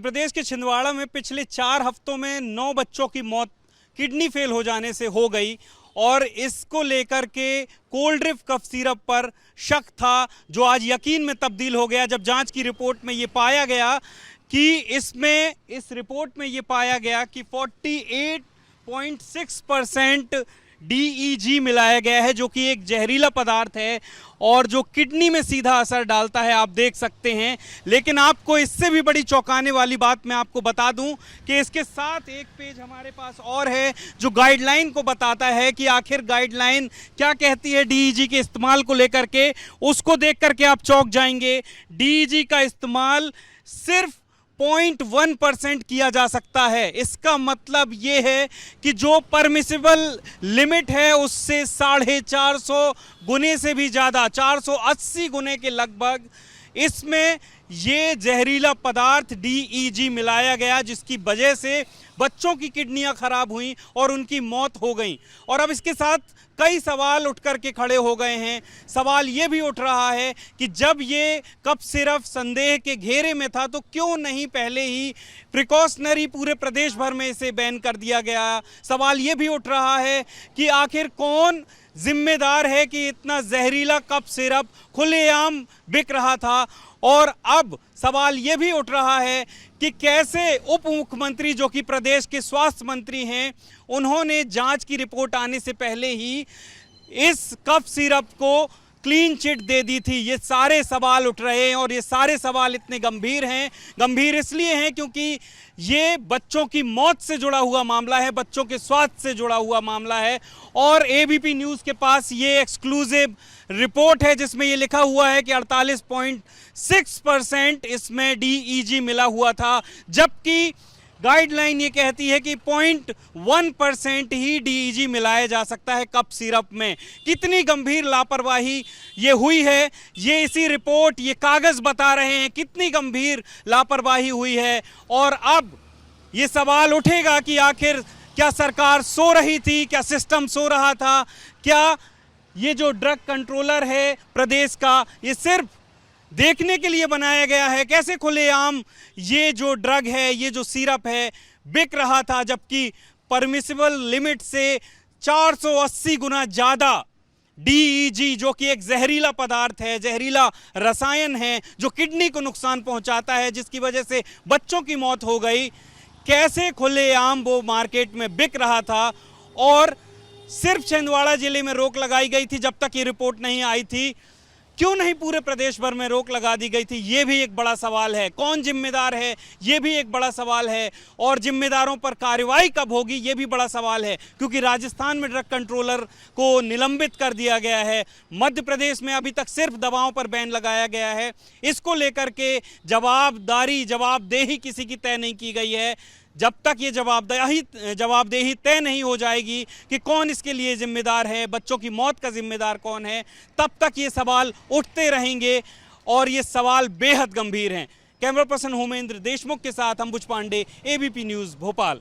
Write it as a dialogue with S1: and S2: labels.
S1: मध्य प्रदेश के छिंदवाड़ा में पिछले 4 हफ्तों में 9 बच्चों की मौत किडनी फेल हो जाने से हो गई और इसको लेकर के कोल्ड ड्रिप कफ सिरप पर शक था, जो आज यकीन में तब्दील हो गया जब जांच की रिपोर्ट में ये पाया गया कि इस रिपोर्ट में ये पाया गया कि 48.6% DEG मिलाया गया है, जो कि एक जहरीला पदार्थ है और जो किडनी में सीधा असर डालता है, आप देख सकते हैं। लेकिन आपको इससे भी बड़ी चौंकाने वाली बात मैं आपको बता दूं कि इसके साथ एक पेज हमारे पास और है जो गाइडलाइन को बताता है कि आखिर गाइडलाइन क्या कहती है DEG के इस्तेमाल को लेकर के। उसको देख करके आप चौंक जाएंगे। DEG का इस्तेमाल सिर्फ 0.1% किया जा सकता है। इसका मतलब ये है कि जो परमिसिबल लिमिट है उससे 450 गुने से भी ज़्यादा, 480 गुने के लगभग इसमें ये जहरीला पदार्थ DEG मिलाया गया, जिसकी वजह से बच्चों की किडनियां खराब हुई और उनकी मौत हो गई। और अब इसके साथ कई सवाल उठ कर के खड़े हो गए हैं। सवाल ये भी उठ रहा है कि जब ये कफ सिरप संदेह के घेरे में था तो क्यों नहीं पहले ही प्रिकॉशनरी पूरे प्रदेश भर में इसे बैन कर दिया गया। सवाल ये भी उठ रहा है कि आखिर कौन जिम्मेदार है कि इतना जहरीला कफ सिरप खुलेआम बिक रहा था। और अब सवाल ये भी उठ रहा है कि कैसे उप मुख्यमंत्री, जो कि प्रदेश के स्वास्थ्य मंत्री हैं, उन्होंने जांच की रिपोर्ट आने से पहले ही इस कफ सिरप को क्लीन चिट दे दी थी। ये सारे सवाल उठ रहे हैं और ये सारे सवाल इतने गंभीर हैं। गंभीर इसलिए हैं क्योंकि ये बच्चों की मौत से जुड़ा हुआ मामला है, बच्चों के स्वास्थ्य से जुड़ा हुआ मामला है। और ABP न्यूज़ के पास ये एक्सक्लूसिव रिपोर्ट है जिसमें ये लिखा हुआ है कि 48.6% इसमें DEG मिला हुआ था, जबकि गाइडलाइन ये कहती है कि 0.1% ही DEG मिलाया जा सकता है कफ सिरप में। कितनी गंभीर लापरवाही ये हुई है, ये इसी रिपोर्ट, ये कागज़ बता रहे हैं कितनी गंभीर लापरवाही हुई है। और अब ये सवाल उठेगा कि आखिर क्या सरकार सो रही थी, क्या सिस्टम सो रहा था, क्या ये जो ड्रग कंट्रोलर है प्रदेश का, ये सिर्फ देखने के लिए बनाया गया है। कैसे खुलेआम ये जो ड्रग है, ये जो सिरप है, बिक रहा था, जबकि परमिसिबल लिमिट से 480 गुना ज़्यादा DEG, जो कि एक जहरीला पदार्थ है, जहरीला रसायन है जो किडनी को नुकसान पहुंचाता है, जिसकी वजह से बच्चों की मौत हो गई, कैसे खुलेआम वो मार्केट में बिक रहा था। और सिर्फ छिंदवाड़ा जिले में रोक लगाई गई थी जब तक ये रिपोर्ट नहीं आई थी। क्यों नहीं पूरे प्रदेश भर में रोक लगा दी गई थी, ये भी एक बड़ा सवाल है। कौन जिम्मेदार है, ये भी एक बड़ा सवाल है। और जिम्मेदारों पर कार्रवाई कब होगी, ये भी बड़ा सवाल है, क्योंकि राजस्थान में ड्रग कंट्रोलर को निलंबित कर दिया गया है। मध्य प्रदेश में अभी तक सिर्फ दवाओं पर बैन लगाया गया है। इसको लेकर के जवाबदेही किसी की तय नहीं की गई है। जब तक ये जवाबदेही तय नहीं हो जाएगी कि कौन इसके लिए जिम्मेदार है, बच्चों की मौत का जिम्मेदार कौन है, तब तक ये सवाल उठते रहेंगे और ये सवाल बेहद गंभीर हैं। कैमरा पर्सन होमेंद्र देशमुख के साथ अंबुज पांडे, ABP न्यूज़ भोपाल।